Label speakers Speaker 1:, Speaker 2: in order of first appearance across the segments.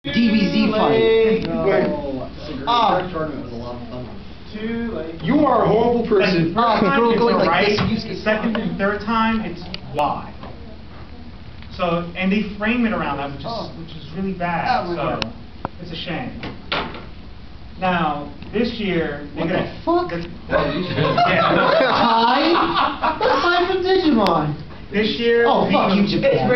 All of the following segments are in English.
Speaker 1: DBZ fight.
Speaker 2: No. Our tournament was a lot of fun.
Speaker 3: Too late.
Speaker 4: You are a horrible person.
Speaker 1: Like, going like
Speaker 3: right.
Speaker 1: this.
Speaker 3: The second and third time, it's Y. So, and they frame it around that, which is really bad. So, it's a shame. Now, this year,
Speaker 1: What the fuck?
Speaker 3: Yeah.
Speaker 1: Hi? I'm from Digimon.
Speaker 3: This year,
Speaker 1: Oh, fuck you, Japan.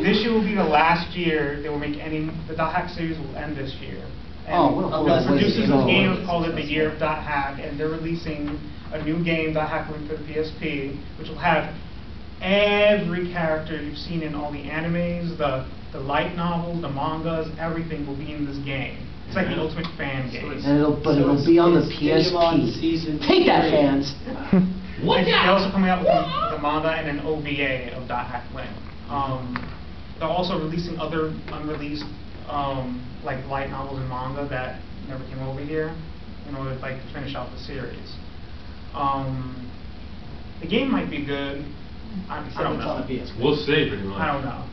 Speaker 3: this year will be the last year they will make any. The .hack series will end this year. And
Speaker 1: Oh, what a
Speaker 3: the
Speaker 1: horrible way to
Speaker 3: producers
Speaker 1: go.
Speaker 3: of the game called it the year of .hack, and they're releasing a new game, .hack for the PSP, which will have every character you've seen in all the animes, the light novels, the mangas, everything will be in this game. It's like the ultimate fan game.
Speaker 1: And it'll be on the PSP. Take that, fans.
Speaker 3: And they're also coming out with the manga and an OVA of .hack Link. They're also releasing other unreleased like light novels and manga that never came over here in order to finish out the series. The game might be good. I don't know.
Speaker 4: We'll see, pretty much.
Speaker 3: I don't know.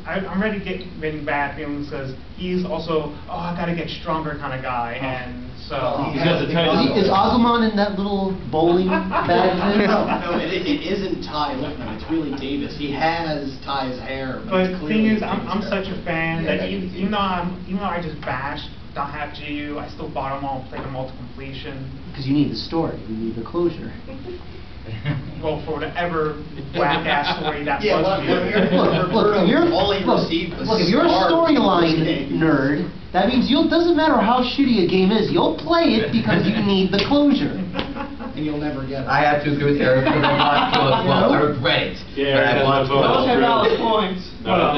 Speaker 3: I'm ready to getting bad feelings because he's also I gotta get stronger kind of guy, and so
Speaker 4: He's got the title.
Speaker 1: Is Agumon in that little bowling bag thing?
Speaker 2: No, it isn't Ty Lippman, it's really Davis. He has Ty's hair.
Speaker 3: But
Speaker 2: it's
Speaker 3: the thing is,
Speaker 2: clearly
Speaker 3: I'm
Speaker 2: Davis'
Speaker 3: such
Speaker 2: hair.
Speaker 3: a fan that even though I just bashed .hack GU, I still bought them all, played them all to completion.
Speaker 1: Because you need the story. You need the closure.
Speaker 3: Well, for whatever whack-ass story that
Speaker 2: Yeah,
Speaker 3: was.
Speaker 1: Look, if you're a storyline nerd, that means doesn't matter how shitty a game is, you'll play it because you need the closure.
Speaker 2: And you'll never get it.
Speaker 5: I have to agree with Eric because I'm not sure as well. I regret it.
Speaker 4: Yeah,
Speaker 5: but I want to.
Speaker 3: Those are valid points.
Speaker 4: No,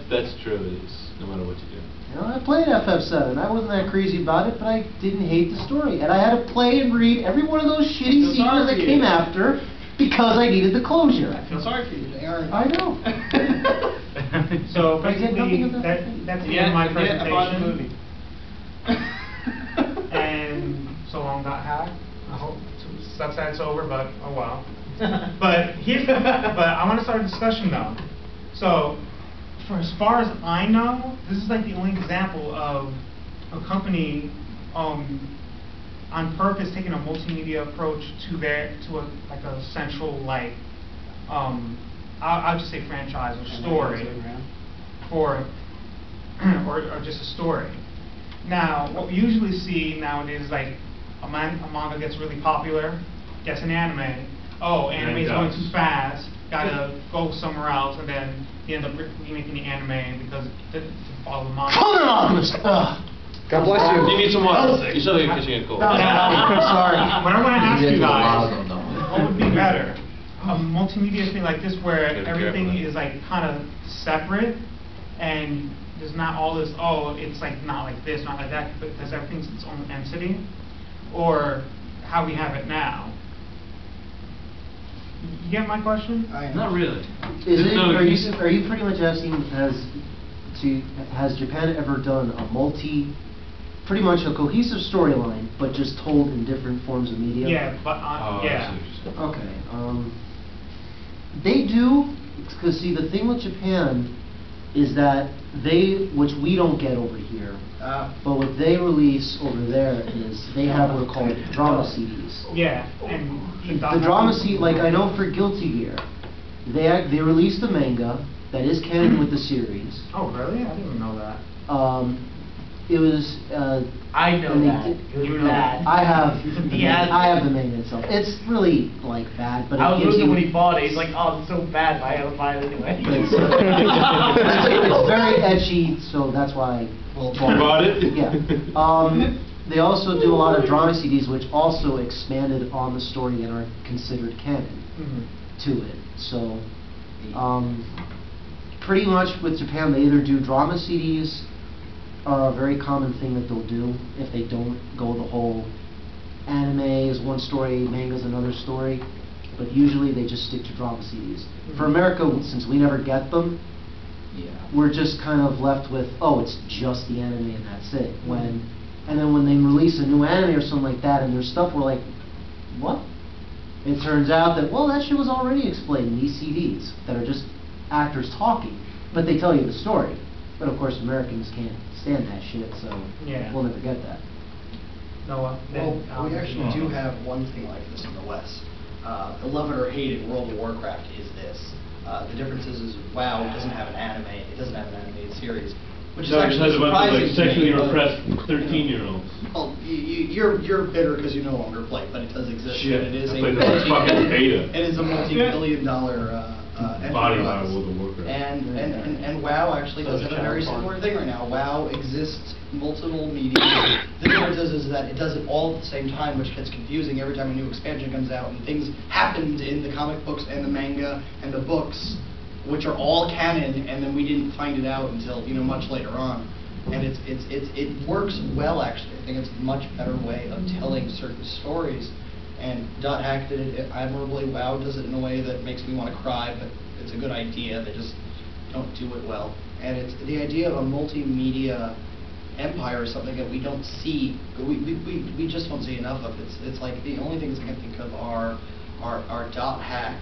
Speaker 4: that's true. It's no matter what you do.
Speaker 1: You know, I played FF7. I wasn't that crazy about it, but I didn't hate the story. And I had to play and read every one of those shitty sequels that came after because I needed the closure.
Speaker 2: I feel sorry for you. They are.
Speaker 1: I know.
Speaker 3: So
Speaker 1: I get nothing
Speaker 3: basically,
Speaker 1: of that.
Speaker 3: that's the end of my presentation.
Speaker 2: movie.
Speaker 3: And so long, .hack. I hope it sucks that it's over, but oh well. But I want to start a discussion though. So, for as far as I know, this is like the only example of a company on purpose taking a multimedia approach to a central I'll just say franchise or story or just a story. Now, what we usually see nowadays is like a manga gets really popular, gets an anime. Oh, anime is going too fast. Gotta go somewhere else, and then you end up remaking the anime because it didn't follow the manga.
Speaker 4: God bless you. You need some water.
Speaker 5: You should be catching a cold.
Speaker 1: Sorry.
Speaker 3: What I want to ask you guys,
Speaker 5: guys,
Speaker 3: what would be better? A multimedia thing like this where everything is kind of separate and there's not all this, it's not like this, not like that, but because everything's its own entity, or how we have it now. You get my question?
Speaker 5: Not really.
Speaker 1: Are you pretty much asking has Japan ever done a pretty much a cohesive storyline, but just told in different forms of media?
Speaker 3: Yeah, but yeah.
Speaker 1: Okay. They do, because see, the thing with Japan is that which we don't get over here, but what they release over there is they have what are called drama CDs.
Speaker 3: Yeah, and
Speaker 1: the drama CD, like I know for Guilty Gear, they released a manga that is canon with the series.
Speaker 3: Oh really? I didn't even know that.
Speaker 1: It was.
Speaker 6: I know that. It was bad.
Speaker 1: I have.
Speaker 6: Yeah.
Speaker 1: I have the manga itself. It's really bad, but
Speaker 6: I was
Speaker 1: it gives
Speaker 6: losing
Speaker 1: you,
Speaker 6: when he bought it. He's like, "Oh, it's so bad, but I gotta buy it anyway."
Speaker 1: it's very etchy, so that's why.
Speaker 4: You bought it?
Speaker 1: Yeah. They also do a lot of drama CDs, which also expanded on the story and are considered canon to it. So, pretty much with Japan, they either do drama CDs. Are a very common thing that they'll do if they don't go the whole anime is one story, manga is another story, but usually they just stick to drama CDs. For America, since we never get them, we're just kind of left with, it's just the anime and that's it. And then when they release a new anime or something like that and there's stuff, we're like, what? It turns out that, that shit was already explained in these CDs that are just actors talking, but they tell you the story. But of course, Americans can't stand that shit, so
Speaker 3: Yeah.
Speaker 1: we'll never get that.
Speaker 3: Noah?
Speaker 2: Well,
Speaker 3: then,
Speaker 2: we actually do have one thing like this in the West. Love it or hate it, World of Warcraft is this. The difference is WoW doesn't have an anime, it doesn't have an animated series, which is
Speaker 4: No, it
Speaker 2: actually
Speaker 4: has a bunch of
Speaker 2: surprising
Speaker 4: like
Speaker 2: to me,
Speaker 4: sexually
Speaker 2: but,
Speaker 4: repressed
Speaker 2: you know,
Speaker 4: 13-year-olds.
Speaker 2: Well, you're bitter because you no longer play, but it does exist.
Speaker 4: Shit,
Speaker 2: And it is
Speaker 4: I
Speaker 2: a
Speaker 4: played the fucking beta.
Speaker 2: It is a multi-billion-dollar
Speaker 4: Body of
Speaker 2: enterprise.
Speaker 4: World of Warcraft.
Speaker 2: And WoW actually does have a very similar thing right now. WoW exists multiple media. The difference is that it does it all at the same time, which gets confusing every time a new expansion comes out, and things happened in the comic books and the manga and the books, which are all canon, and then we didn't find it out until much later on. And it works well actually. I think it's a much better way of telling certain stories. And .hack did it admirably. WoW does it in a way that makes me want to cry, but it's a good idea. They just don't do it well. And it's the idea of a multimedia empire is something that we don't see. We just don't see enough of. It's like the only things I can think of are .hack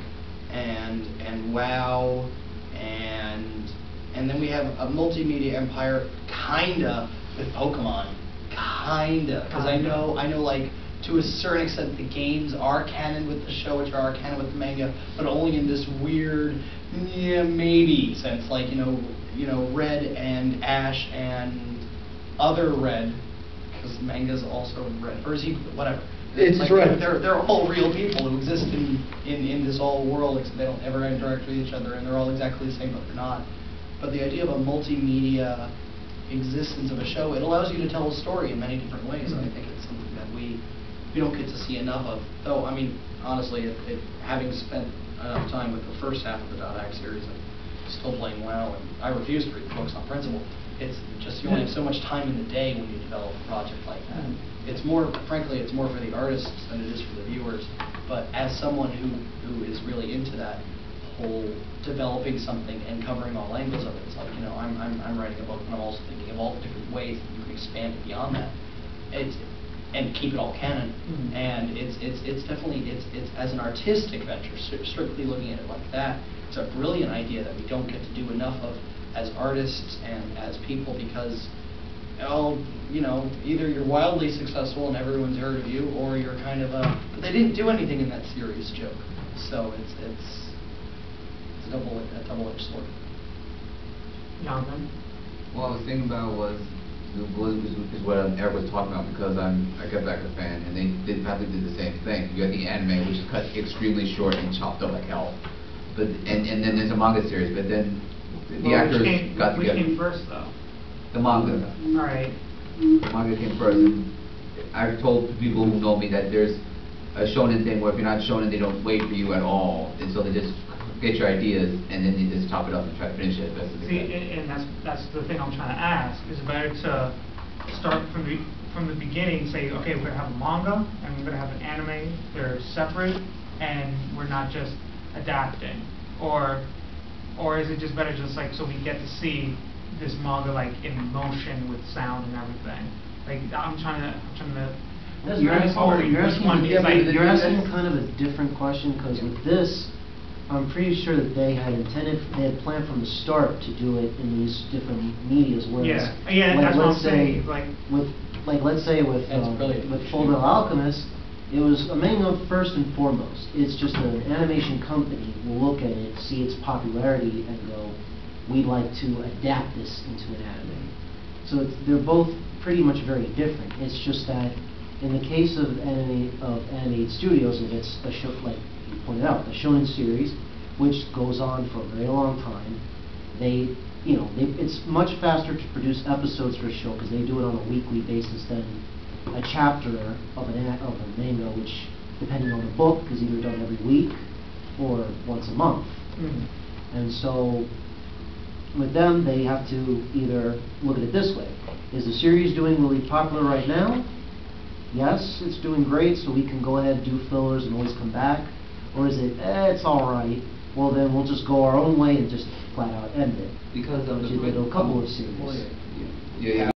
Speaker 2: and WoW and then we have a multimedia empire kinda with Pokemon, because I know like to a certain extent the games are canon with the show, which are canon with the manga, but only in this weird maybe sense, like Red and Ash and other Red, because manga's also Red, or is he whatever.
Speaker 7: It's
Speaker 2: like
Speaker 7: Red.
Speaker 2: They're all real people who exist in this all world, except they don't ever interact with each other, and they're all exactly the same, but they're not. But the idea of a multimedia existence of a show, it allows you to tell a story in many different ways, and I think it's something that we don't get to see enough of. Though, I mean, honestly, having spent enough time with the first half of the .hack series, I'm still playing WoW, and I refuse to read the books on principle. It's just you only have so much time in the day when you develop a project like that. It's more, frankly, it's more for the artists than it is for the viewers. But as someone who is really into that whole developing something and covering all angles of it, it's like I'm writing a book, and I'm also thinking of all the different ways that you can expand it beyond that. And keep it all canon, and it's definitely it's as an artistic venture, strictly looking at it like that. It's a brilliant idea that we don't get to do enough of as artists and as people, because either you're wildly successful and everyone's heard of you, or you're kind of but they didn't do anything in that series joke. So it's a double-edged sword.
Speaker 3: Jonathan?
Speaker 8: What I was thinking about was what Eric was talking about, because I'm a Get Back fan, and they probably did the same thing. You had the anime, which is cut extremely short and chopped up like hell, but and then there's a manga series, but then the actors got together.
Speaker 3: Which came first, though?
Speaker 8: The manga.
Speaker 3: All right.
Speaker 8: The manga came first, and I've told people who know me that there's a shonen thing where if you're not shonen, they don't wait for you at all, and so they just get your ideas and then you just chop it up and try to finish it as best as they can.
Speaker 3: See, and that's the thing I'm trying to ask. Is it better to start from the beginning, say, okay, we're gonna have a manga and we're gonna have an anime, they're separate, and we're not just adapting, or is it just better just like so we get to see this manga like in motion with sound and everything? Like I'm trying to.
Speaker 1: You're asking
Speaker 3: like,
Speaker 1: kind of a different question, because with this, I'm pretty sure that they had planned from the start to do it in these different medias. Whereas,
Speaker 3: that's what I'm saying.
Speaker 1: Let's say with Fullmetal Alchemist, it was a manga first and foremost. It's just an animation company will look at it, see its popularity, and go, we'd like to adapt this into an anime. So they're both pretty much very different. It's just that in the case of animated studios, if it's a show, like you pointed out, the shonen series, which goes on for a very long time, it's much faster to produce episodes for a show because they do it on a weekly basis than a chapter of a manga, which, depending on the book, is either done every week or once a month. And so with them, they have to either look at it this way: is the series doing really popular right now? Yes, it's doing great, so we can go ahead and do fillers and always come back. Or is it, it's all right, well then we'll just go our own way and just flat out end it.
Speaker 8: Because of
Speaker 1: which they did a couple of series.
Speaker 8: Yeah.